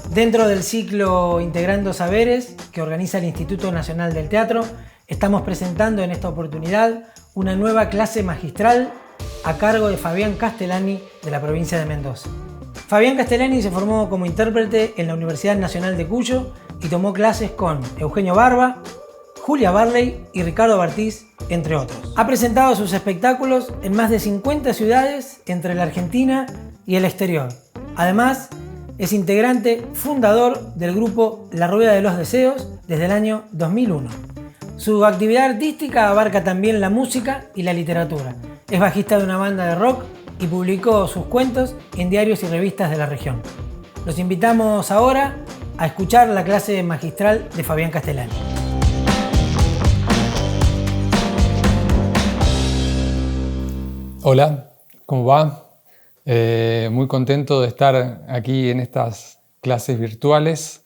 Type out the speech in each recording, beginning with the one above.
Dentro del ciclo Integrando Saberes que organiza el Instituto Nacional del Teatro, estamos presentando en esta oportunidad una nueva clase magistral a cargo de Fabián Castellani de la provincia de Mendoza. Fabián Castellani se formó como intérprete en la Universidad Nacional de Cuyo y tomó clases con Eugenio Barba, Julia Barley y Ricardo Bartiz, entre otros. Ha presentado sus espectáculos en más de 50 ciudades entre la Argentina y el exterior. Además, es integrante fundador del grupo La Rueda de los Deseos desde el año 2001. Su actividad artística abarca también la música y la literatura. Es bajista de una banda de rock y publicó sus cuentos en diarios y revistas de la región. Los invitamos ahora a escuchar la clase magistral de Fabián Castellani. Hola, ¿cómo va? Muy contento de estar aquí en estas clases virtuales.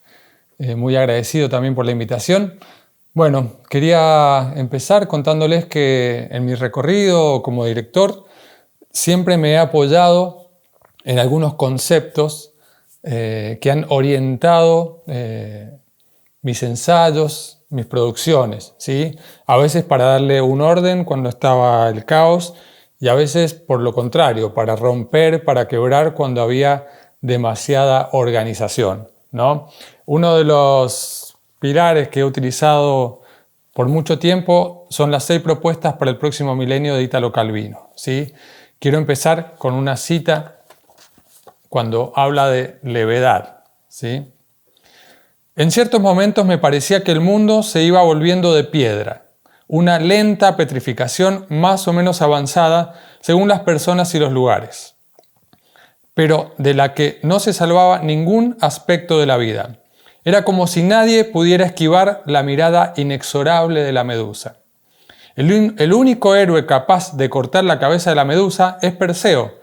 Muy agradecido también por la invitación. Bueno, quería empezar contándoles que en mi recorrido como director siempre me he apoyado en algunos conceptos que han orientado mis ensayos, mis producciones, ¿sí? A veces para darle un orden cuando estaba el caos, y a veces por lo contrario, para romper, para quebrar cuando había demasiada organización, ¿no? Uno de los pilares que he utilizado por mucho tiempo son las 6 propuestas para el próximo milenio de Italo Calvino, ¿sí? Quiero empezar con una cita cuando habla de levedad, ¿sí? En ciertos momentos me parecía que el mundo se iba volviendo de piedra, una lenta petrificación más o menos avanzada según las personas y los lugares, pero de la que no se salvaba ningún aspecto de la vida. Era como si nadie pudiera esquivar la mirada inexorable de la medusa. El único héroe capaz de cortar la cabeza de la medusa es Perseo,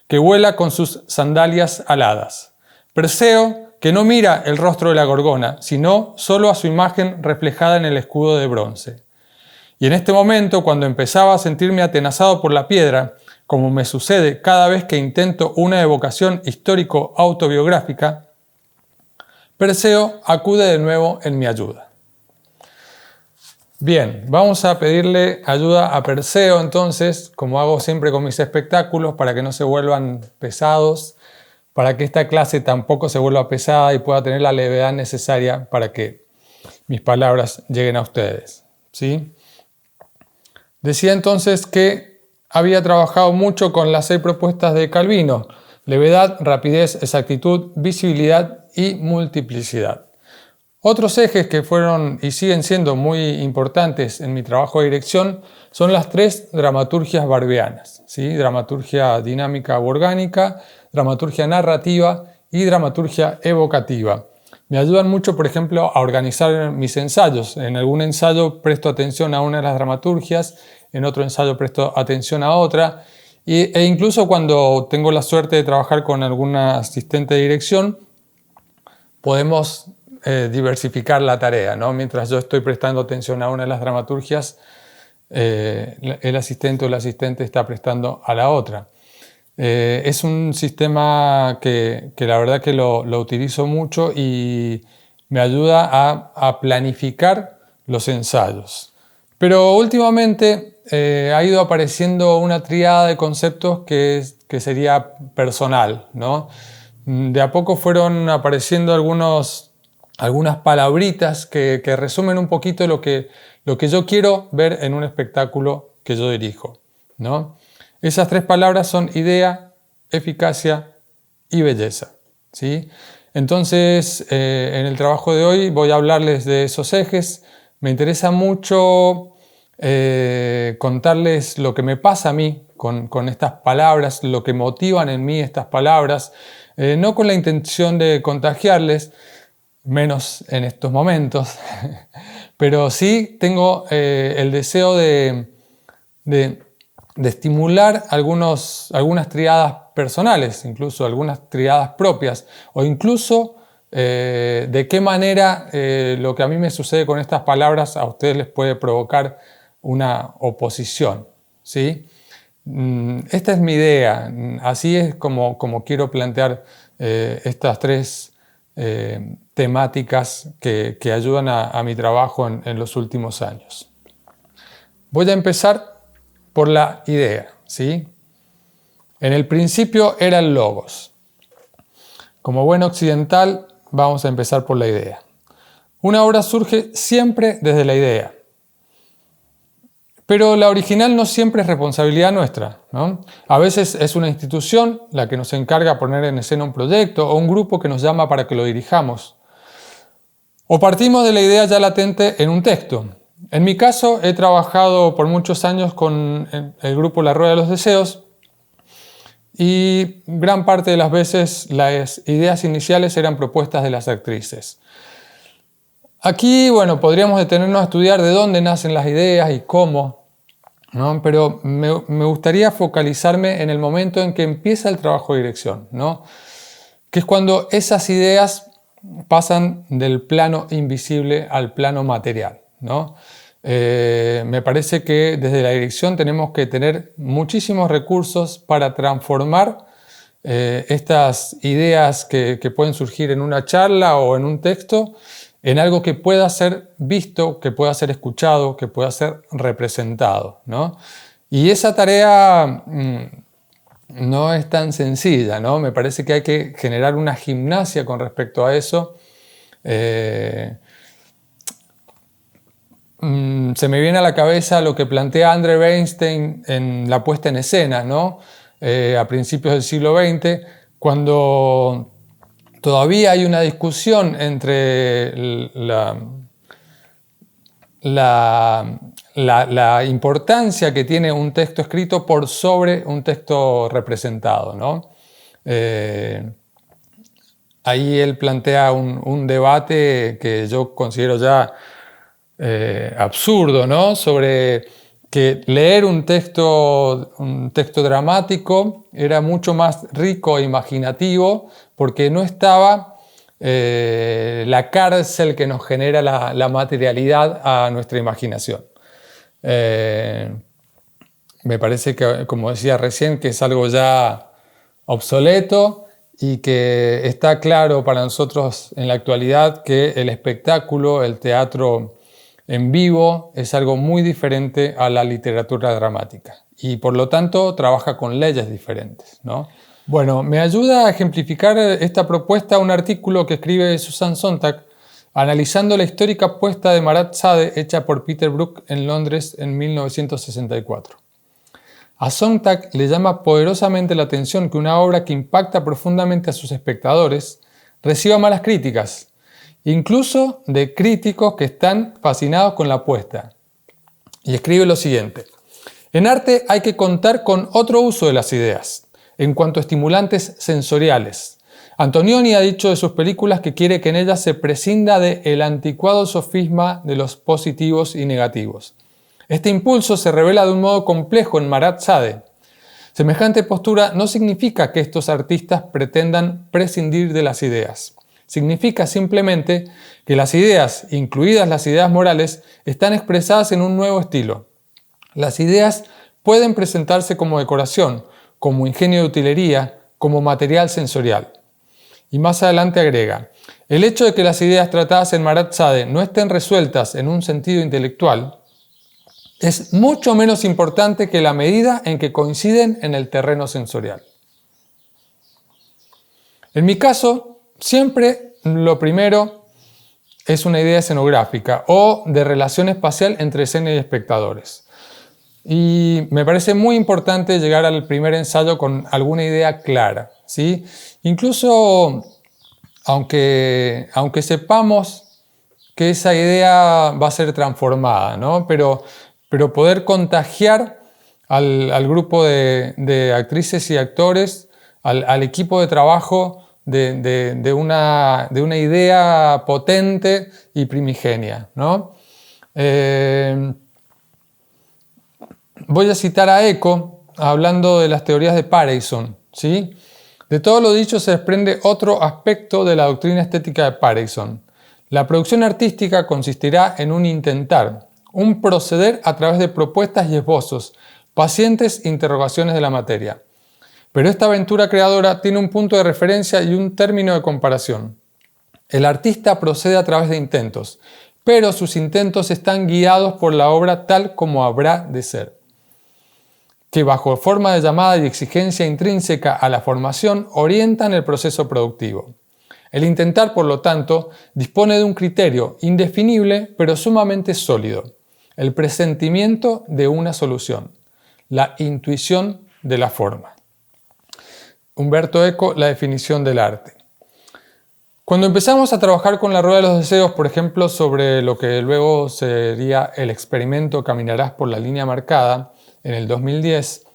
que vuela con sus sandalias aladas. Perseo que no mira el rostro de la gorgona, sino solo a su imagen reflejada en el escudo de bronce. Y en este momento, cuando empezaba a sentirme atenazado por la piedra, como me sucede cada vez que intento una evocación histórico-autobiográfica, Perseo acude de nuevo en mi ayuda. Bien, vamos a pedirle ayuda a Perseo entonces, como hago siempre con mis espectáculos, para que no se vuelvan pesados, para que esta clase tampoco se vuelva pesada y pueda tener la levedad necesaria para que mis palabras lleguen a ustedes, ¿sí? Decía entonces que había trabajado mucho con las 6 propuestas de Calvino: levedad, rapidez, exactitud, visibilidad y multiplicidad. Otros ejes que fueron y siguen siendo muy importantes en mi trabajo de dirección son las 3 dramaturgias barbianas, ¿sí? Dramaturgia dinámica u orgánica, dramaturgia narrativa y dramaturgia evocativa. Me ayudan mucho, por ejemplo, a organizar mis ensayos. En algún ensayo presto atención a una de las dramaturgias, en otro ensayo presto atención a otra, e incluso cuando tengo la suerte de trabajar con alguna asistente de dirección, podemos diversificar la tarea, ¿no? Mientras yo estoy prestando atención a una de las dramaturgias, el asistente o la asistente está prestando a la otra. Es un sistema que la verdad que lo utilizo mucho y me ayuda a planificar los ensayos. Pero últimamente ha ido apareciendo una tríada de conceptos que sería personal, ¿no? De a poco fueron apareciendo algunas palabritas que resumen un poquito lo que yo quiero ver en un espectáculo que yo dirijo, ¿no? Esas 3 palabras son idea, eficacia y belleza, ¿sí? Entonces, en el trabajo de hoy voy a hablarles de esos ejes. Me interesa mucho contarles lo que me pasa a mí con estas palabras, lo que motivan en mí estas palabras, no con la intención de contagiarles, menos en estos momentos, pero sí tengo el deseo de estimular algunas triadas personales, incluso algunas triadas propias, o incluso de qué manera lo que a mí me sucede con estas palabras a ustedes les puede provocar una oposición, ¿sí? Esta es mi idea, así es como quiero plantear estas tres temáticas que ayudan a mi trabajo en los últimos años. Voy a empezar por la idea, ¿sí? En el principio era el logos. Como buen occidental, vamos a empezar por la idea. Una obra surge siempre desde la idea. Pero la original no siempre es responsabilidad nuestra, ¿no? A veces es una institución la que nos encarga de poner en escena un proyecto o un grupo que nos llama para que lo dirijamos. O partimos de la idea ya latente en un texto. En mi caso, he trabajado por muchos años con el grupo La Rueda de los Deseos y gran parte de las veces las ideas iniciales eran propuestas de las actrices. Aquí, bueno, podríamos detenernos a estudiar de dónde nacen las ideas y cómo, ¿no? Pero me gustaría focalizarme en el momento en que empieza el trabajo de dirección, ¿no? Que es cuando esas ideas pasan del plano invisible al plano material, ¿no? Me parece que desde la dirección tenemos que tener muchísimos recursos para transformar estas ideas que pueden surgir en una charla o en un texto en algo que pueda ser visto, que pueda ser escuchado, que pueda ser representado, ¿no? Y esa tarea no es tan sencilla, ¿no? Me parece que hay que generar una gimnasia con respecto a eso. Se me viene a la cabeza lo que plantea André Bernstein en la puesta en escena, ¿no? A principios del siglo XX, cuando todavía hay una discusión entre la importancia que tiene un texto escrito por sobre un texto representado, ¿no? Ahí él plantea un debate que yo considero ya absurdo, ¿no? Sobre que leer un texto dramático era mucho más rico e imaginativo porque no estaba la cárcel que nos genera la materialidad a nuestra imaginación. Me parece que, como decía recién, que es algo ya obsoleto y que está claro para nosotros en la actualidad que el espectáculo, el teatro en vivo es algo muy diferente a la literatura dramática y por lo tanto trabaja con leyes diferentes, ¿no? Bueno, me ayuda a ejemplificar esta propuesta un artículo que escribe Susan Sontag analizando la histórica puesta de Marat Sade hecha por Peter Brook en Londres en 1964. A Sontag le llama poderosamente la atención que una obra que impacta profundamente a sus espectadores reciba malas críticas, incluso de críticos que están fascinados con la puesta. Y escribe lo siguiente: en arte hay que contar con otro uso de las ideas, en cuanto a estimulantes sensoriales. Antonioni ha dicho de sus películas que quiere que en ellas se prescinda del anticuado sofisma de los positivos y negativos. Este impulso se revela de un modo complejo en Marat Sade. Semejante postura no significa que estos artistas pretendan prescindir de las ideas. Significa simplemente que las ideas, incluidas las ideas morales, están expresadas en un nuevo estilo. Las ideas pueden presentarse como decoración, como ingenio de utilería, como material sensorial. Y más adelante agrega: el hecho de que las ideas tratadas en Marat Sade no estén resueltas en un sentido intelectual es mucho menos importante que la medida en que coinciden en el terreno sensorial. En mi caso, siempre lo primero es una idea escenográfica o de relación espacial entre escena y espectadores. Y me parece muy importante llegar al primer ensayo con alguna idea clara, ¿sí? Incluso aunque sepamos que esa idea va a ser transformada, ¿no? Pero poder contagiar al grupo de actrices y actores, al equipo de trabajo de una idea potente y primigenia, ¿no? Voy a citar a Eco hablando de las teorías de Pareyson, ¿sí? De todo lo dicho se desprende otro aspecto de la doctrina estética de Pareyson. La producción artística consistirá en un intentar, un proceder a través de propuestas y esbozos, pacientes interrogaciones de la materia. Pero esta aventura creadora tiene un punto de referencia y un término de comparación. El artista procede a través de intentos, pero sus intentos están guiados por la obra tal como habrá de ser, que bajo forma de llamada y exigencia intrínseca a la formación orientan el proceso productivo. El intentar, por lo tanto, dispone de un criterio indefinible pero sumamente sólido, el presentimiento de una solución, la intuición de la forma. Humberto Eco, la definición del arte. Cuando empezamos a trabajar con la rueda de los deseos, por ejemplo, sobre lo que luego sería el experimento Caminarás por la línea marcada, en el 2010,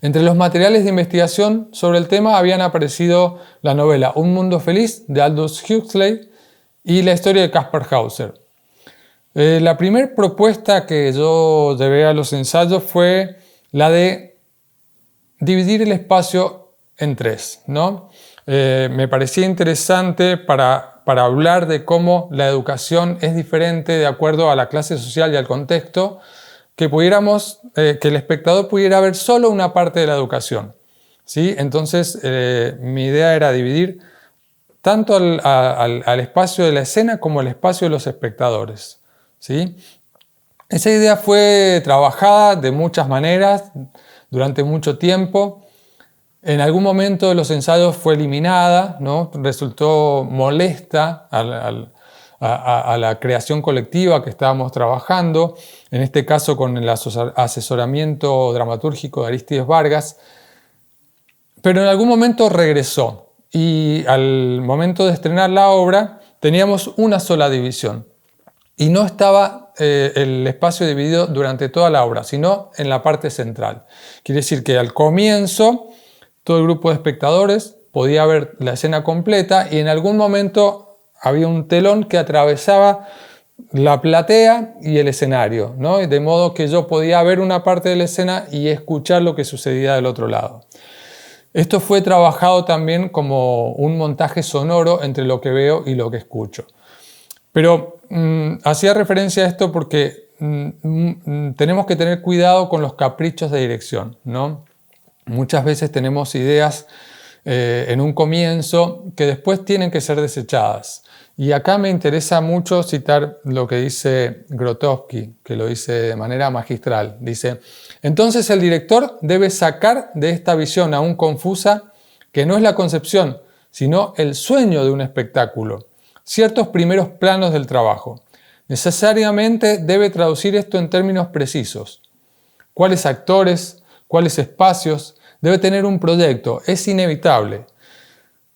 entre los materiales de investigación sobre el tema habían aparecido la novela Un mundo feliz de Aldous Huxley y la historia de Kaspar Hauser. La primera propuesta que yo llevé a los ensayos fue la de dividir el espacio en tres, ¿no? Me parecía interesante para hablar de cómo la educación es diferente de acuerdo a la clase social y al contexto, que el espectador pudiera ver solo una parte de la educación, ¿sí? Entonces, mi idea era dividir tanto al espacio de la escena como al espacio de los espectadores, ¿sí? Esa idea fue trabajada de muchas maneras durante mucho tiempo. En algún momento de los ensayos fue eliminada, ¿no? Resultó molesta a la creación colectiva que estábamos trabajando, en este caso con el asesoramiento dramatúrgico de Arístides Vargas, pero en algún momento regresó y al momento de estrenar la obra teníamos una sola división y no estaba el espacio dividido durante toda la obra, sino en la parte central. Quiere decir que al comienzo todo el grupo de espectadores podía ver la escena completa y en algún momento había un telón que atravesaba la platea y el escenario, ¿no? De modo que yo podía ver una parte de la escena y escuchar lo que sucedía del otro lado. Esto fue trabajado también como un montaje sonoro entre lo que veo y lo que escucho. Pero hacía referencia a esto porque tenemos que tener cuidado con los caprichos de dirección, ¿no? Muchas veces tenemos ideas en un comienzo que después tienen que ser desechadas. Y acá me interesa mucho citar lo que dice Grotowski, que lo dice de manera magistral. Dice, entonces el director debe sacar de esta visión aún confusa, que no es la concepción, sino el sueño de un espectáculo, ciertos primeros planos del trabajo. Necesariamente debe traducir esto en términos precisos. ¿Cuáles actores? ¿Cuáles espacios? Debe tener un proyecto, es inevitable.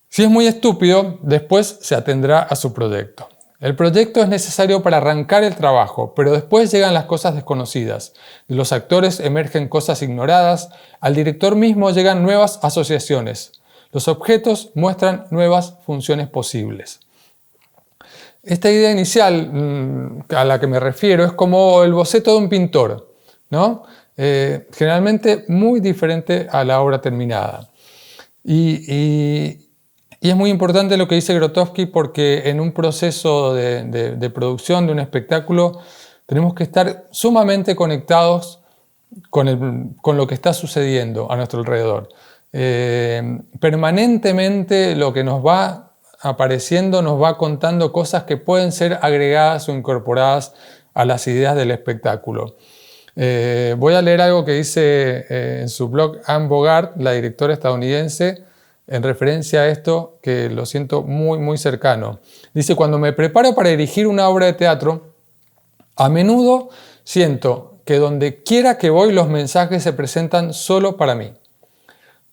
Si es muy estúpido, después se atendrá a su proyecto. El proyecto es necesario para arrancar el trabajo, pero después llegan las cosas desconocidas. De los actores emergen cosas ignoradas, al director mismo llegan nuevas asociaciones. Los objetos muestran nuevas funciones posibles. Esta idea inicial a la que me refiero es como el boceto de un pintor, ¿no? Generalmente muy diferente a la obra terminada. Y es muy importante lo que dice Grotowski porque en un proceso de producción de un espectáculo tenemos que estar sumamente conectados con lo que está sucediendo a nuestro alrededor. Permanentemente lo que nos va apareciendo nos va contando cosas que pueden ser agregadas o incorporadas a las ideas del espectáculo. Voy a leer algo que dice en su blog Anne Bogart, la directora estadounidense, en referencia a esto que lo siento muy, muy cercano. Dice, cuando me preparo para dirigir una obra de teatro, a menudo siento que donde quiera que voy los mensajes se presentan solo para mí.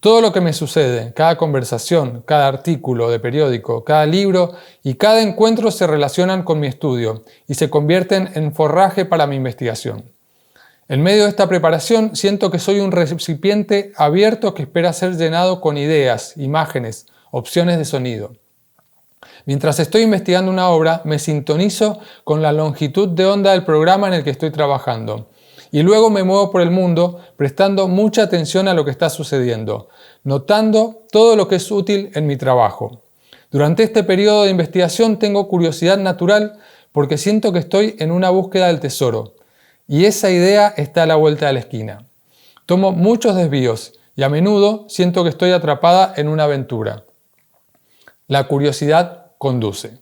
Todo lo que me sucede, cada conversación, cada artículo de periódico, cada libro y cada encuentro se relacionan con mi estudio y se convierten en forraje para mi investigación. En medio de esta preparación siento que soy un recipiente abierto que espera ser llenado con ideas, imágenes, opciones de sonido. Mientras estoy investigando una obra, me sintonizo con la longitud de onda del programa en el que estoy trabajando. Y luego me muevo por el mundo prestando mucha atención a lo que está sucediendo, notando todo lo que es útil en mi trabajo. Durante este periodo de investigación tengo curiosidad natural porque siento que estoy en una búsqueda del tesoro. Y esa idea está a la vuelta de la esquina. Tomo muchos desvíos y a menudo siento que estoy atrapada en una aventura. La curiosidad conduce.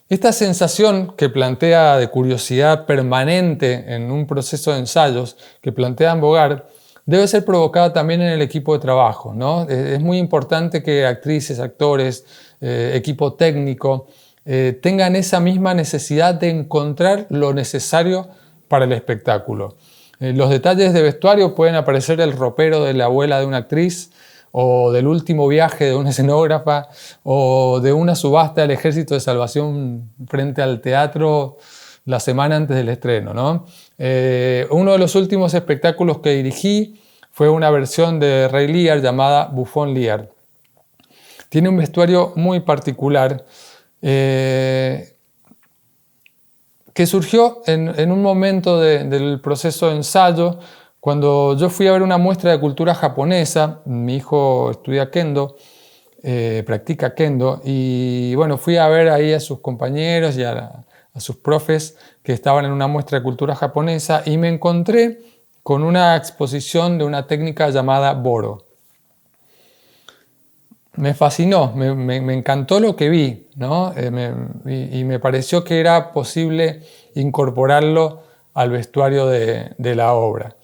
Esta sensación que plantea de curiosidad permanente en un proceso de ensayos que plantea Bogart debe ser provocada también en el equipo de trabajo, ¿no? Es muy importante que actrices, actores, equipo técnico tengan esa misma necesidad de encontrar lo necesario para el espectáculo. Los detalles de vestuario pueden aparecer el ropero de la abuela de una actriz, o del último viaje de una escenógrafa, o de una subasta del Ejército de Salvación frente al teatro la semana antes del estreno, ¿no? Uno de los últimos espectáculos que dirigí fue una versión de Rey Lear llamada Buffon Lear. Tiene un vestuario muy particular que surgió en un momento del proceso de ensayo, cuando yo fui a ver una muestra de cultura japonesa. Mi hijo estudia Kendo, practica Kendo, y bueno, fui a ver ahí a sus compañeros y a sus profes que estaban en una muestra de cultura japonesa, y me encontré con una exposición de una técnica llamada Boro. Me fascinó, me encantó lo que vi, ¿no? Y me pareció que era posible incorporarlo al vestuario de la obra.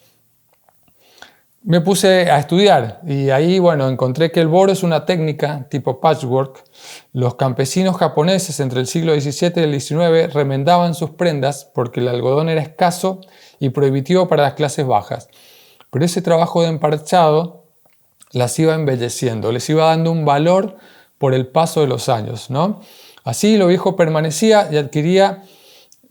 Me puse a estudiar y ahí, bueno, encontré que el Boro es una técnica tipo patchwork. Los campesinos japoneses entre el siglo XVII y el XIX remendaban sus prendas porque el algodón era escaso y prohibitivo para las clases bajas. Pero ese trabajo de emparchado las iba embelleciendo, les iba dando un valor por el paso de los años, ¿no? Así lo viejo permanecía y adquiría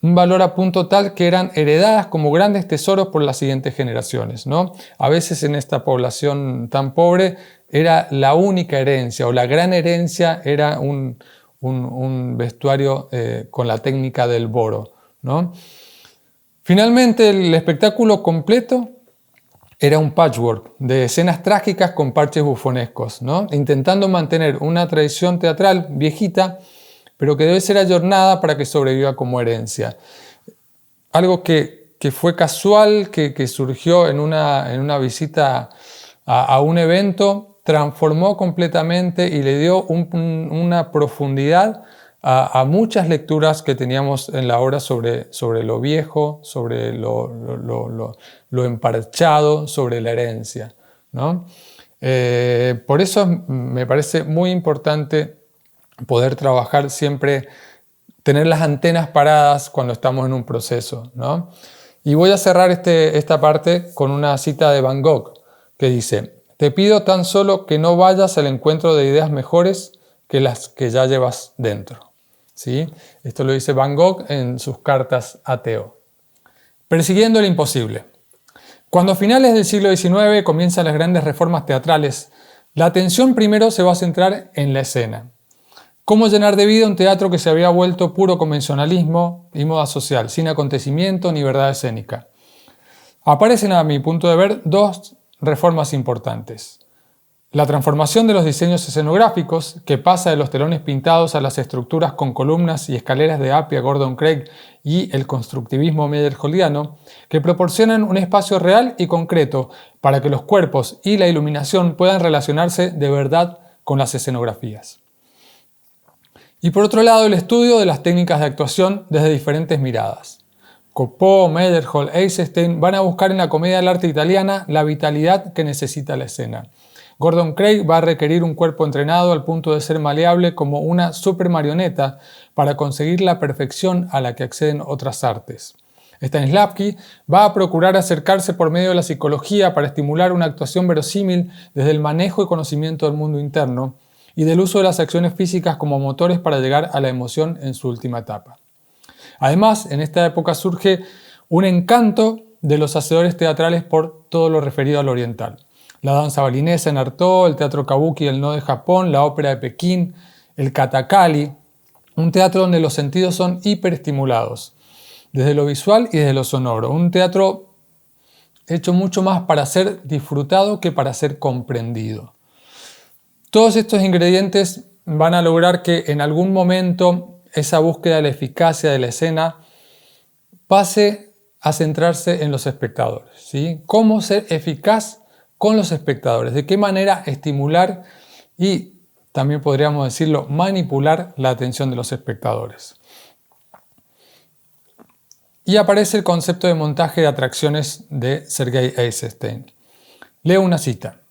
un valor a punto tal que eran heredadas como grandes tesoros por las siguientes generaciones, ¿no? A veces en esta población tan pobre era la única herencia o la gran herencia era un vestuario con la técnica del Boro, ¿no? Finalmente el espectáculo completo era un patchwork de escenas trágicas con parches bufonescos, ¿no? Intentando mantener una tradición teatral viejita, pero que debe ser ayornada para que sobreviva como herencia. Algo que fue casual, que surgió en una visita a un evento, transformó completamente y le dio una profundidad a muchas lecturas que teníamos en la obra sobre lo viejo, sobre lo emparchado, sobre la herencia, ¿no? Por eso me parece muy importante poder trabajar siempre, tener las antenas paradas cuando estamos en un proceso, ¿no? Y voy a cerrar esta parte con una cita de Van Gogh que dice: «Te pido tan solo que no vayas al encuentro de ideas mejores que las que ya llevas dentro». ¿Sí? Esto lo dice Van Gogh en sus cartas a Theo. Persiguiendo el imposible. Cuando a finales del siglo XIX comienzan las grandes reformas teatrales, la atención primero se va a centrar en la escena. ¿Cómo llenar de vida un teatro que se había vuelto puro convencionalismo y moda social, sin acontecimiento ni verdad escénica? Aparecen, a mi punto de ver, dos reformas importantes. La transformación de los diseños escenográficos, que pasa de los telones pintados a las estructuras con columnas y escaleras de Appia, Gordon Craig y el constructivismo meyerholdiano, que proporcionan un espacio real y concreto para que los cuerpos y la iluminación puedan relacionarse de verdad con las escenografías. Y por otro lado, el estudio de las técnicas de actuación desde diferentes miradas. Coppó, Meyerhold, Eisenstein van a buscar en la comedia del arte italiana la vitalidad que necesita la escena. Gordon Craig va a requerir un cuerpo entrenado al punto de ser maleable como una super marioneta para conseguir la perfección a la que acceden otras artes. Stanislavski va a procurar acercarse por medio de la psicología para estimular una actuación verosímil desde el manejo y conocimiento del mundo interno y del uso de las acciones físicas como motores para llegar a la emoción en su última etapa. Además, en esta época surge un encanto de los hacedores teatrales por todo lo referido al oriental. La danza balinesa en Artaud, el teatro kabuki del No de Japón, la ópera de Pekín, el katakali, un teatro donde los sentidos son hiperestimulados, desde lo visual y desde lo sonoro. Un teatro hecho mucho más para ser disfrutado que para ser comprendido. Todos estos ingredientes van a lograr que en algún momento esa búsqueda de la eficacia de la escena pase a centrarse en los espectadores, ¿sí? Cómo ser eficaz con los espectadores, de qué manera estimular y también podríamos decirlo, manipular la atención de los espectadores. Y aparece el concepto de montaje de atracciones de Sergei Eisenstein. Leo una cita.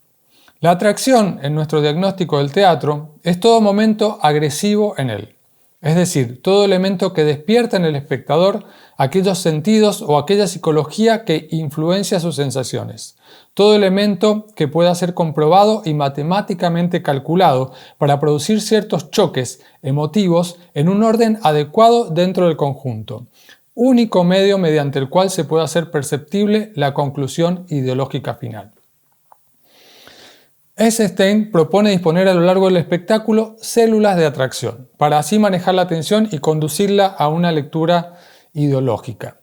La atracción en nuestro diagnóstico del teatro es todo momento agresivo en él. Es decir, todo elemento que despierta en el espectador aquellos sentidos o aquella psicología que influencia sus sensaciones. Todo elemento que pueda ser comprobado y matemáticamente calculado para producir ciertos choques emotivos en un orden adecuado dentro del conjunto. Único medio mediante el cual se puede hacer perceptible la conclusión ideológica final. Eisenstein propone disponer a lo largo del espectáculo células de atracción, para así manejar la atención y conducirla a una lectura ideológica.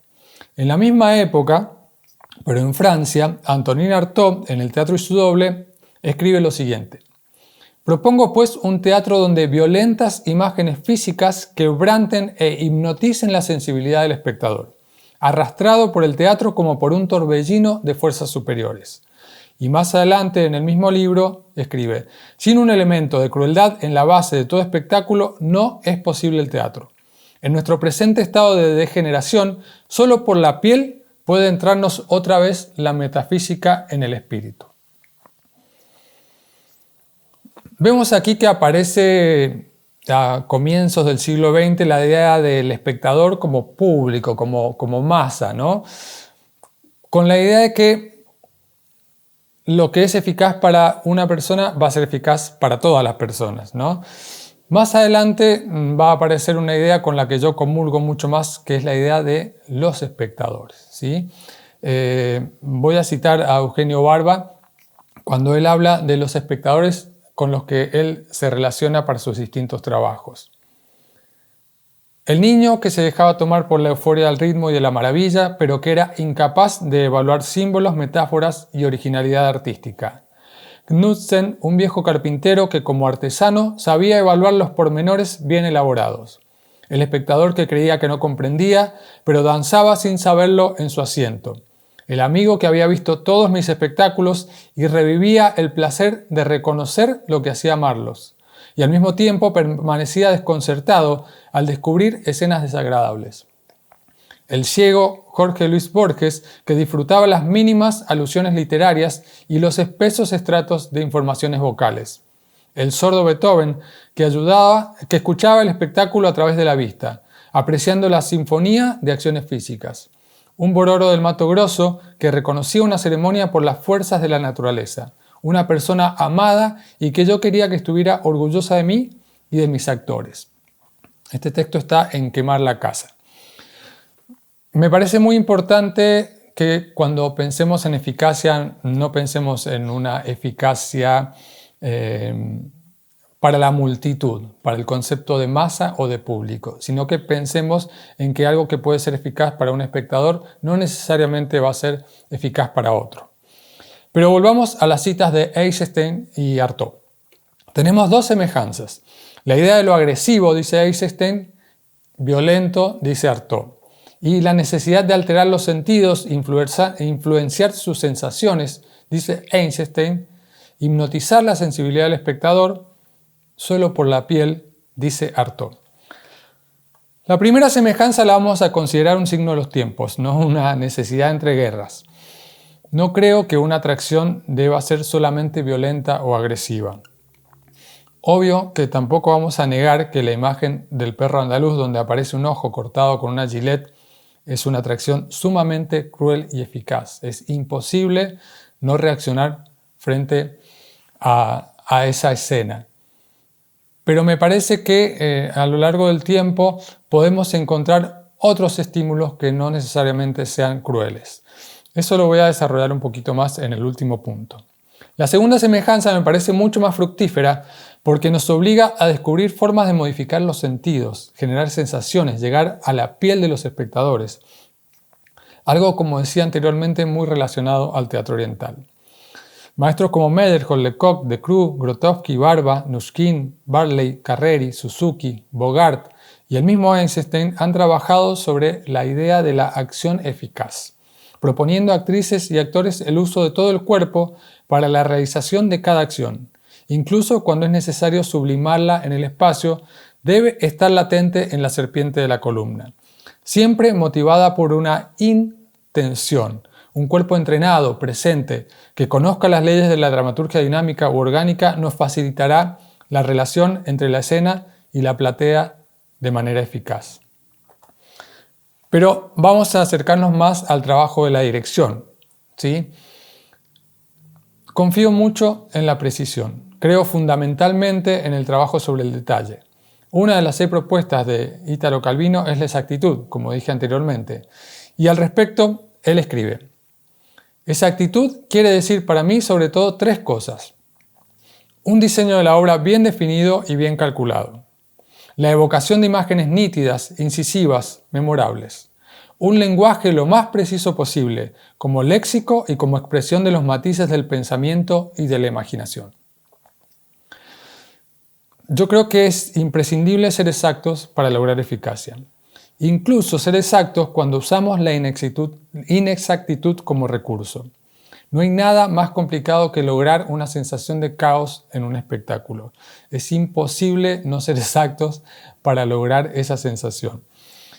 En la misma época, pero en Francia, Antonin Artaud, en El teatro y su doble, escribe lo siguiente. Propongo pues un teatro donde violentas imágenes físicas quebranten e hipnoticen la sensibilidad del espectador, arrastrado por el teatro como por un torbellino de fuerzas superiores. Y más adelante en el mismo libro escribe, sin un elemento de crueldad en la base de todo espectáculo no es posible el teatro. En nuestro presente estado de degeneración, solo por la piel puede entrarnos otra vez la metafísica en el espíritu. Vemos aquí que aparece a comienzos del siglo XX la idea del espectador como público, como masa, ¿no? Con la idea de que lo que es eficaz para una persona va a ser eficaz para todas las personas, ¿no? Más adelante va a aparecer una idea con la que yo comulgo mucho más, que es la idea de los espectadores, ¿sí? Voy a citar a Eugenio Barba cuando él habla de los espectadores con los que él se relaciona para sus distintos trabajos. El niño que se dejaba tomar por la euforia del ritmo y de la maravilla, pero que era incapaz de evaluar símbolos, metáforas y originalidad artística. Knudsen, un viejo carpintero que como artesano sabía evaluar los pormenores bien elaborados. El espectador que creía que no comprendía, pero danzaba sin saberlo en su asiento. El amigo que había visto todos mis espectáculos y revivía el placer de reconocer lo que hacía amarlos. Y al mismo tiempo permanecía desconcertado al descubrir escenas desagradables. El ciego Jorge Luis Borges, que disfrutaba las mínimas alusiones literarias y los espesos estratos de informaciones vocales. El sordo Beethoven, que escuchaba el espectáculo a través de la vista, apreciando la sinfonía de acciones físicas. Un bororo del Mato Grosso, que reconocía una ceremonia por las fuerzas de la naturaleza. Una persona amada y que yo quería que estuviera orgullosa de mí y de mis actores. Este texto está en Quemar la casa. Me parece muy importante que cuando pensemos en eficacia no pensemos en una eficacia para la multitud, para el concepto de masa o de público, sino que pensemos en que algo que puede ser eficaz para un espectador no necesariamente va a ser eficaz para otro. Pero volvamos a las citas de Eisenstein y Artaud. Tenemos dos semejanzas. La idea de lo agresivo, dice Eisenstein, violento, dice Artaud. Y la necesidad de alterar los sentidos, influenciar sus sensaciones, dice Eisenstein, hipnotizar la sensibilidad del espectador solo por la piel, dice Artaud. La primera semejanza la vamos a considerar un signo de los tiempos, no una necesidad entre guerras. No creo que una atracción deba ser solamente violenta o agresiva. Obvio que tampoco vamos a negar que la imagen del perro andaluz donde aparece un ojo cortado con una gilet es una atracción sumamente cruel y eficaz. Es imposible no reaccionar frente a esa escena. Pero me parece que a lo largo del tiempo podemos encontrar otros estímulos que no necesariamente sean crueles. Eso lo voy a desarrollar un poquito más en el último punto. La segunda semejanza me parece mucho más fructífera porque nos obliga a descubrir formas de modificar los sentidos, generar sensaciones, llegar a la piel de los espectadores. Algo, como decía anteriormente, muy relacionado al teatro oriental. Maestros como Meyerhold, Lecoq, Decroix, Grotowski, Barba, Nushkin, Barley, Carreri, Suzuki, Bogart y el mismo Eisenstein han trabajado sobre la idea de la acción eficaz, proponiendo a actrices y actores el uso de todo el cuerpo para la realización de cada acción. Incluso cuando es necesario sublimarla en el espacio, debe estar latente en la serpiente de la columna. Siempre motivada por una intención. Un cuerpo entrenado, presente, que conozca las leyes de la dramaturgia dinámica u orgánica, nos facilitará la relación entre la escena y la platea de manera eficaz. Pero vamos a acercarnos más al trabajo de la dirección, ¿sí? Confío mucho en la precisión. Creo fundamentalmente en el trabajo sobre el detalle. Una de las 6 propuestas de Italo Calvino es la exactitud, como dije anteriormente. Y al respecto, él escribe: exactitud quiere decir para mí sobre todo 3 cosas. Un diseño de la obra bien definido y bien calculado. La evocación de imágenes nítidas, incisivas, memorables. Un lenguaje lo más preciso posible, como léxico y como expresión de los matices del pensamiento y de la imaginación. Yo creo que es imprescindible ser exactos para lograr eficacia. Incluso ser exactos cuando usamos la inexactitud como recurso. No hay nada más complicado que lograr una sensación de caos en un espectáculo. Es imposible no ser exactos para lograr esa sensación.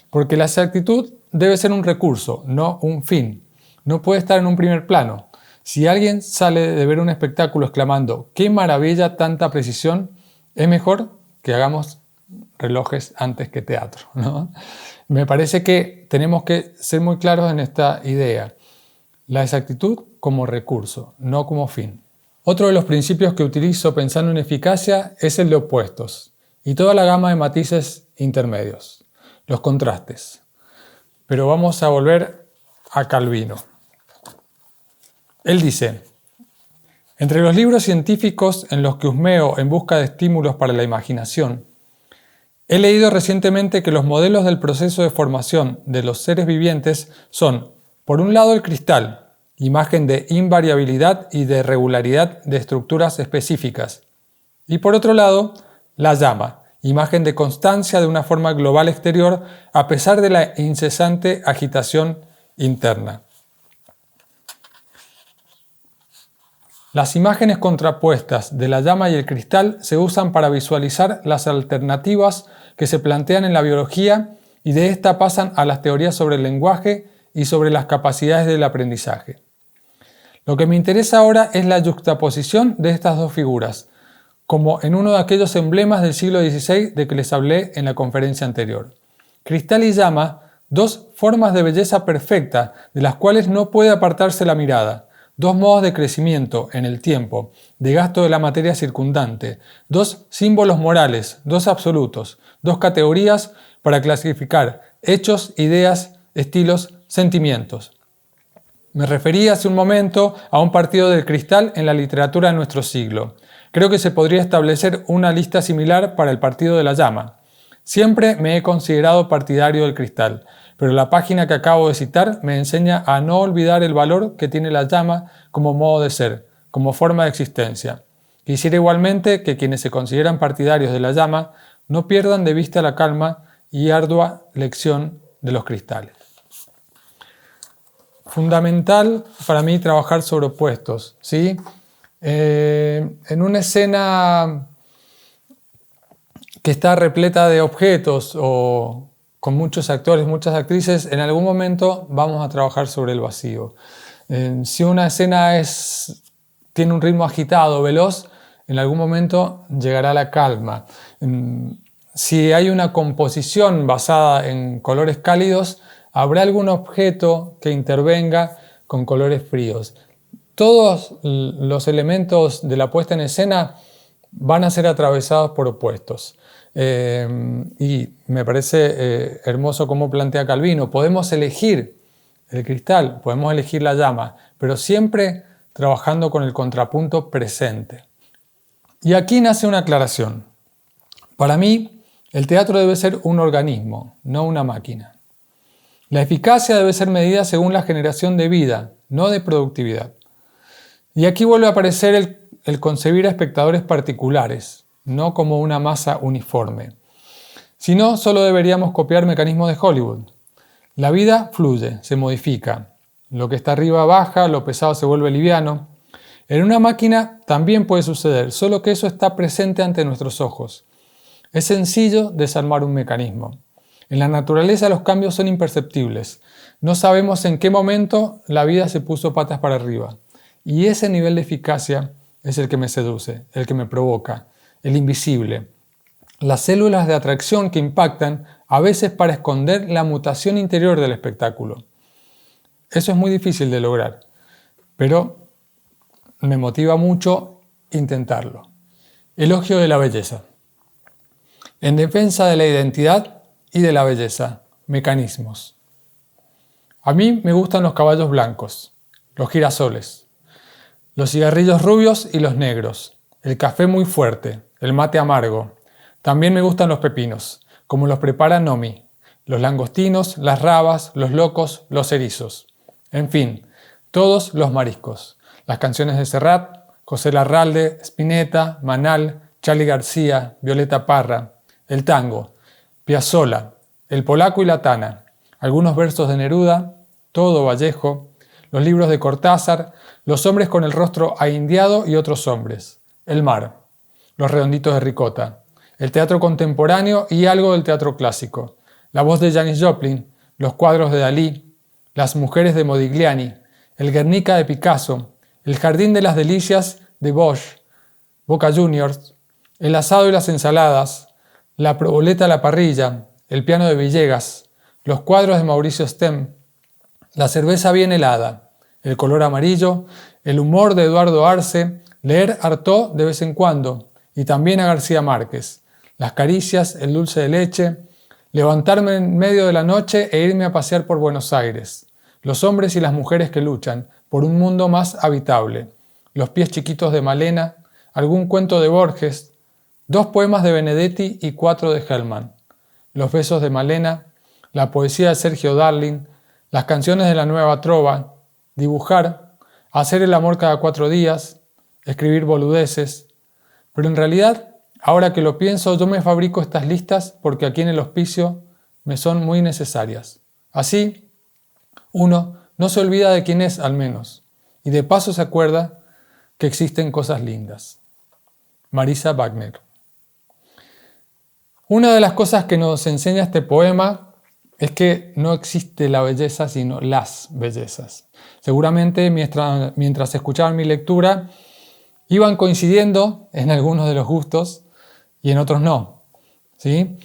Porque la exactitud debe ser un recurso, no un fin. No puede estar en un primer plano. Si alguien sale de ver un espectáculo exclamando ¡qué maravilla tanta precisión!, es mejor que hagamos relojes antes que teatro, ¿no? Me parece que tenemos que ser muy claros en esta idea. La exactitud como recurso, no como fin. Otro de los principios que utilizo pensando en eficacia es el de opuestos y toda la gama de matices intermedios, los contrastes. Pero vamos a volver a Calvino. Él dice: entre los libros científicos en los que husmeo en busca de estímulos para la imaginación, he leído recientemente que los modelos del proceso de formación de los seres vivientes son, por un lado, el cristal, imagen de invariabilidad y de regularidad de estructuras específicas, y por otro lado, la llama, imagen de constancia de una forma global exterior a pesar de la incesante agitación interna. Las imágenes contrapuestas de la llama y el cristal se usan para visualizar las alternativas que se plantean en la biología y de esta pasan a las teorías sobre el lenguaje y sobre las capacidades del aprendizaje. Lo que me interesa ahora es la yuxtaposición de estas dos figuras, como en uno de aquellos emblemas del siglo XVI de que les hablé en la conferencia anterior. Cristal y llama, 2 formas de belleza perfecta de las cuales no puede apartarse la mirada. 2 modos de crecimiento en el tiempo, de gasto de la materia circundante, 2 símbolos morales, 2 absolutos, 2 categorías para clasificar hechos, ideas, estilos, sentimientos. Me referí hace un momento a un partido del cristal en la literatura de nuestro siglo. Creo que se podría establecer una lista similar para el partido de la llama. Siempre me he considerado partidario del cristal, pero la página que acabo de citar me enseña a no olvidar el valor que tiene la llama como modo de ser, como forma de existencia. Quisiera igualmente que quienes se consideran partidarios de la llama no pierdan de vista la calma y ardua lección de los cristales. Fundamental para mí trabajar sobre opuestos, ¿sí? En una escena que está repleta de objetos o con muchos actores, muchas actrices, en algún momento vamos a trabajar sobre el vacío. Si una escena tiene un ritmo agitado, veloz, en algún momento llegará la calma. Si hay una composición basada en colores cálidos, habrá algún objeto que intervenga con colores fríos. Todos los elementos de la puesta en escena van a ser atravesados por opuestos. Y me parece hermoso cómo plantea Calvino. Podemos elegir el cristal, podemos elegir la llama, pero siempre trabajando con el contrapunto presente. Y aquí nace una aclaración. Para mí, el teatro debe ser un organismo, no una máquina. La eficacia debe ser medida según la generación de vida, no de productividad. Y aquí vuelve a aparecer el concebir a espectadores particulares, no como una masa uniforme. Si no, solo deberíamos copiar mecanismos de Hollywood. La vida fluye, se modifica. Lo que está arriba baja, lo pesado se vuelve liviano. En una máquina también puede suceder, solo que eso está presente ante nuestros ojos. Es sencillo desarmar un mecanismo. En la naturaleza los cambios son imperceptibles. No sabemos en qué momento la vida se puso patas para arriba. Y ese nivel de eficacia es el que me seduce, el que me provoca, el invisible. Las células de atracción que impactan a veces para esconder la mutación interior del espectáculo. Eso es muy difícil de lograr, pero me motiva mucho intentarlo. Elogio de la belleza. En defensa de la identidad y de la belleza, mecanismos. A mí me gustan los caballos blancos, los girasoles, los cigarrillos rubios y los negros, el café muy fuerte, el mate amargo. También me gustan los pepinos, como los prepara Nomi, los langostinos, las rabas, los locos, los erizos. En fin, todos los mariscos. Las canciones de Serrat, José Larralde, Spinetta, Manal, Charly García, Violeta Parra, el tango, Piazzolla, el polaco y la tana, algunos versos de Neruda, todo Vallejo, los libros de Cortázar, los hombres con el rostro ahindiado y otros hombres, el mar, los redonditos de ricota, el teatro contemporáneo y algo del teatro clásico, la voz de Janis Joplin, los cuadros de Dalí, las mujeres de Modigliani, el Guernica de Picasso, el jardín de las delicias de Bosch, Boca Juniors, el asado y las ensaladas, la proboleta a la parrilla, el piano de Villegas, los cuadros de Mauricio Stem, la cerveza bien helada, el color amarillo, el humor de Eduardo Arce, leer Artaud de vez en cuando y también a García Márquez, las caricias, el dulce de leche, levantarme en medio de la noche e irme a pasear por Buenos Aires, los hombres y las mujeres que luchan por un mundo más habitable, los pies chiquitos de Malena, algún cuento de Borges, 2 poemas de Benedetti y 4 de Hellman, los besos de Malena, la poesía de Sergio Darling, las canciones de la nueva trova, dibujar, hacer el amor cada 4 días, escribir boludeces. Pero en realidad, ahora que lo pienso, yo me fabrico estas listas porque aquí en el hospicio me son muy necesarias. Así, uno no se olvida de quién es al menos, y de paso se acuerda que existen cosas lindas. Marisa Wagner. Una de las cosas que nos enseña este poema es que no existe la belleza, sino las bellezas. Seguramente mientras escuchaban mi lectura, iban coincidiendo en algunos de los gustos y en otros no, ¿sí?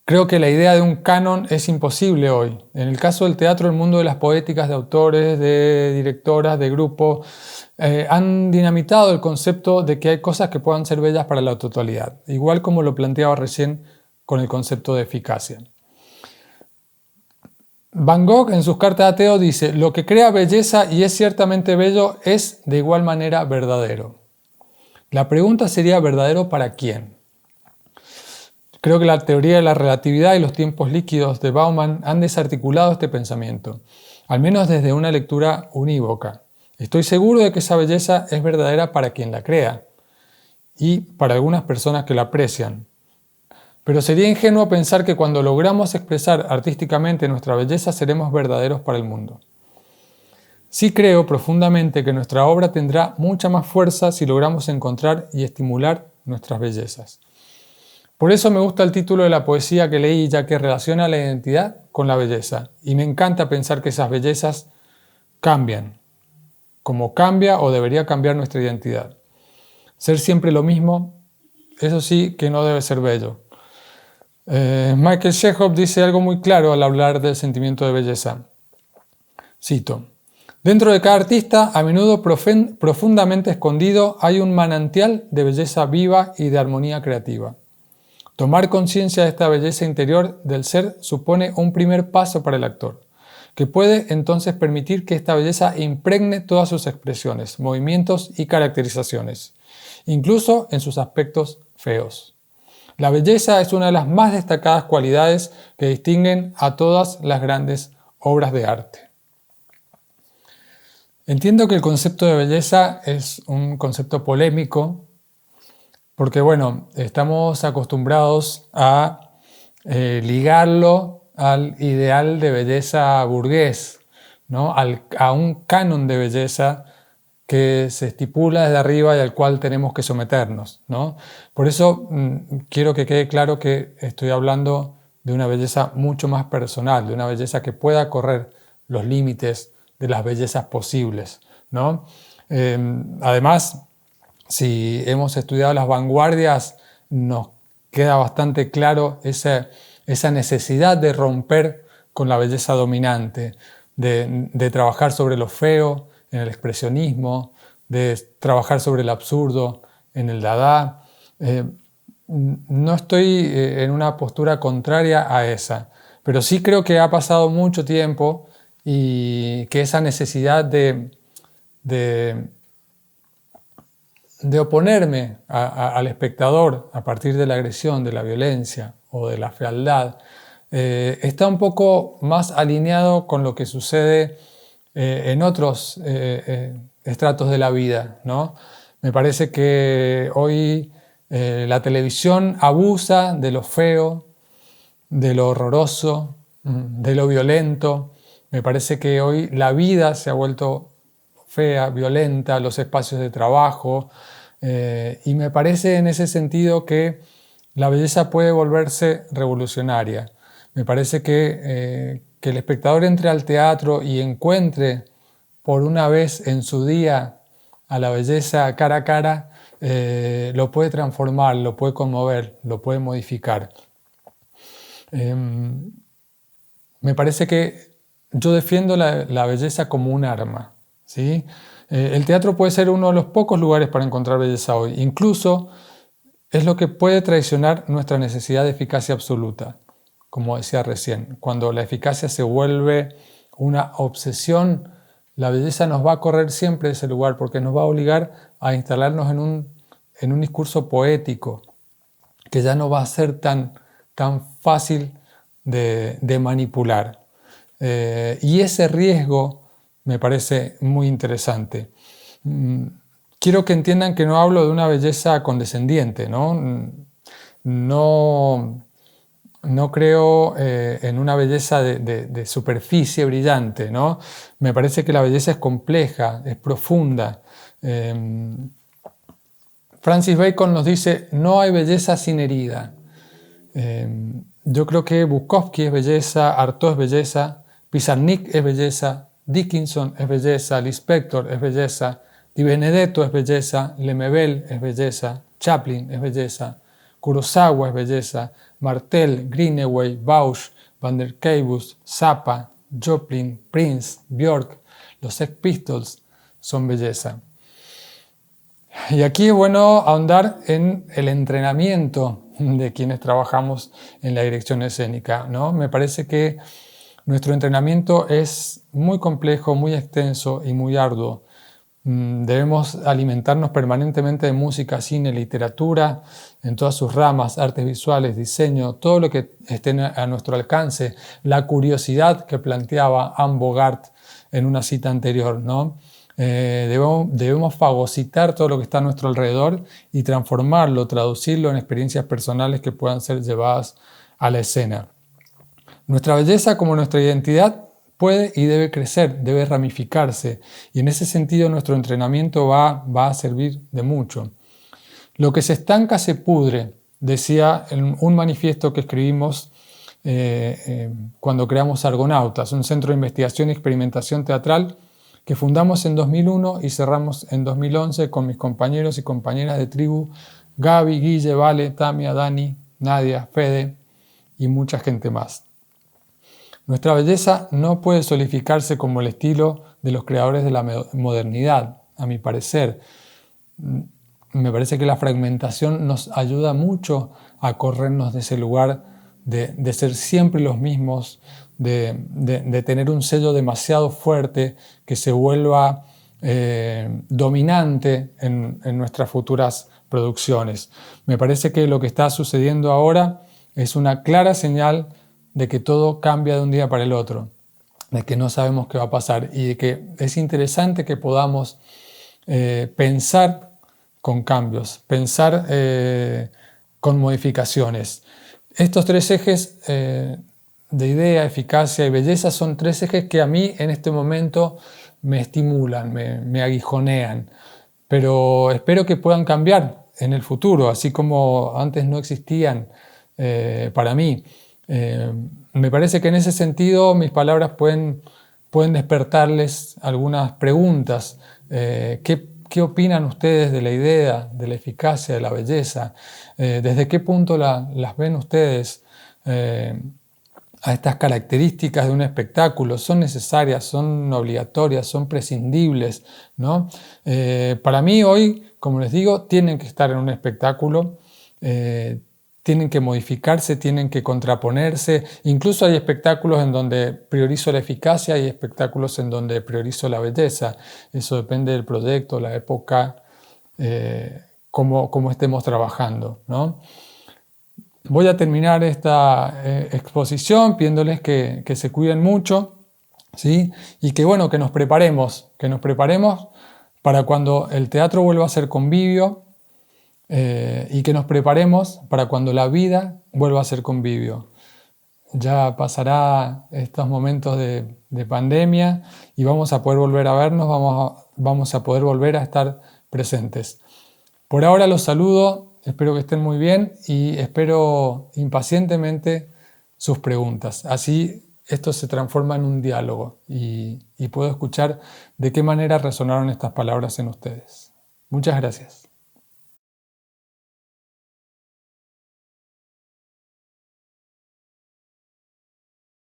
Creo que la idea de un canon es imposible hoy. En el caso del teatro, el mundo de las poéticas, de autores, de directoras, de grupos, han dinamitado el concepto de que hay cosas que puedan ser bellas para la totalidad, igual como lo planteaba recién con el concepto de eficacia. Van Gogh en sus cartas a Teo dice: lo que crea belleza y es ciertamente bello es de igual manera verdadero. La pregunta sería: ¿verdadero para quién? Creo que la teoría de la relatividad y los tiempos líquidos de Bauman han desarticulado este pensamiento, al menos desde una lectura unívoca. Estoy seguro de que esa belleza es verdadera para quien la crea y para algunas personas que la aprecian. Pero sería ingenuo pensar que cuando logramos expresar artísticamente nuestra belleza seremos verdaderos para el mundo. Sí creo profundamente que nuestra obra tendrá mucha más fuerza si logramos encontrar y estimular nuestras bellezas. Por eso me gusta el título de la poesía que leí, ya que relaciona la identidad con la belleza. Y me encanta pensar que esas bellezas cambian, como cambia o debería cambiar nuestra identidad. Ser siempre lo mismo, eso sí que no debe ser bello. Michael Chekhov dice algo muy claro al hablar del sentimiento de belleza. Cito: dentro de cada artista, a menudo profundamente escondido, hay un manantial de belleza viva y de armonía creativa. Tomar conciencia de esta belleza interior del ser supone un primer paso para el actor, que puede entonces permitir que esta belleza impregne todas sus expresiones, movimientos y caracterizaciones, incluso en sus aspectos feos. La belleza es una de las más destacadas cualidades que distinguen a todas las grandes obras de arte. Entiendo que el concepto de belleza es un concepto polémico, porque bueno, estamos acostumbrados a ligarlo al ideal de belleza burgués, ¿no? A un canon de belleza que se estipula desde arriba y al cual tenemos que someternos, ¿no? Por eso quiero que quede claro que estoy hablando de una belleza mucho más personal, de una belleza que pueda correr los límites de las bellezas posibles, ¿no? Además, si hemos estudiado las vanguardias, nos queda bastante claro esa necesidad de romper con la belleza dominante, de trabajar sobre lo feo en el expresionismo, de trabajar sobre el absurdo en el dada. No estoy en una postura contraria a esa, pero sí creo que ha pasado mucho tiempo y que esa necesidad de oponerme al espectador a partir de la agresión, de la violencia o de la fealdad, está un poco más alineado con lo que sucede en otros estratos de la vida, ¿no? Me parece que hoy la televisión abusa de lo feo, de lo horroroso, de lo violento. Me parece que hoy la vida se ha vuelto fea, violenta, los espacios de trabajo, y me parece en ese sentido que la belleza puede volverse revolucionaria. Me parece que el espectador entre al teatro y encuentre por una vez en su día a la belleza cara a cara, lo puede transformar, lo puede conmover, lo puede modificar. Me parece que yo defiendo la belleza como un arma, ¿sí? El teatro puede ser uno de los pocos lugares para encontrar belleza hoy. Incluso es lo que puede traicionar nuestra necesidad de eficacia absoluta, como decía recién. Cuando la eficacia se vuelve una obsesión, la belleza nos va a correr siempre de ese lugar porque nos va a obligar a instalarnos en un discurso poético que ya no va a ser tan fácil de manipular. Y ese riesgo me parece muy interesante. Quiero que entiendan que no hablo de una belleza condescendiente, ¿no? No creo en una belleza de superficie brillante, ¿no? Me parece que la belleza es compleja, es profunda. Francis Bacon nos dice, no hay belleza sin herida. Yo creo que Bukowski es belleza, Artaud es belleza, Pizarnik es belleza, Dickinson es belleza, Lispector es belleza, Di Benedetto es belleza, Lemebel es belleza, Chaplin es belleza, Kurosawa es belleza, Martel, Greenaway, Bausch, Van der Keyboes, Zappa, Joplin, Prince, Björk, los Sex Pistols son belleza. Y aquí es bueno ahondar en el entrenamiento de quienes trabajamos en la dirección escénica, ¿no? Me parece que nuestro entrenamiento es muy complejo, muy extenso y muy arduo. Debemos alimentarnos permanentemente de música, cine, literatura, en todas sus ramas, artes visuales, diseño, todo lo que esté a nuestro alcance, la curiosidad que planteaba Anne Bogart en una cita anterior, ¿no? Debemos fagocitar todo lo que está a nuestro alrededor y transformarlo, traducirlo en experiencias personales que puedan ser llevadas a la escena. Nuestra belleza, como nuestra identidad, puede y debe crecer, debe ramificarse, y en ese sentido nuestro entrenamiento va a servir de mucho. Lo que se estanca se pudre, decía en un manifiesto que escribimos cuando creamos Argonautas, un centro de investigación y experimentación teatral que fundamos en 2001 y cerramos en 2011 con mis compañeros y compañeras de tribu, Gaby, Guille, Vale, Tamia, Dani, Nadia, Fede y mucha gente más. Nuestra belleza no puede solidificarse como el estilo de los creadores de la modernidad, a mi parecer. Me parece que la fragmentación nos ayuda mucho a corrernos de ese lugar de ser siempre los mismos, de tener un sello demasiado fuerte que se vuelva dominante en nuestras futuras producciones. Me parece que lo que está sucediendo ahora es una clara señal de que todo cambia de un día para el otro, de que no sabemos qué va a pasar y de que es interesante que podamos pensar con cambios, pensar con modificaciones, Estos tres ejes de idea, eficacia y belleza son tres ejes que a mí en este momento me estimulan, me aguijonean, pero espero que puedan cambiar en el futuro, así como antes no existían para mí. Me parece que en ese sentido mis palabras pueden despertarles algunas preguntas. ¿Qué opinan ustedes de la idea, de la eficacia, de la belleza? ¿Desde qué punto las ven ustedes a estas características de un espectáculo? ¿Son necesarias, son obligatorias, son prescindibles, ¿no? Para mí hoy, como les digo, tienen que estar en un espectáculo, tienen que modificarse, tienen que contraponerse. Incluso hay espectáculos en donde priorizo la eficacia y espectáculos en donde priorizo la belleza. Eso depende del proyecto, la época, cómo estemos trabajando, ¿no? Voy a terminar esta exposición pidiéndoles que se cuiden mucho, ¿sí? Y que, bueno, que nos preparemos para cuando el teatro vuelva a ser convivio, y que nos preparemos para cuando la vida vuelva a ser convivio. Ya pasará estos momentos de pandemia y vamos a poder volver a vernos, vamos a poder volver a estar presentes. Por ahora los saludo, espero que estén muy bien y espero impacientemente sus preguntas. Así esto se transforma en un diálogo y puedo escuchar de qué manera resonaron estas palabras en ustedes. Muchas gracias.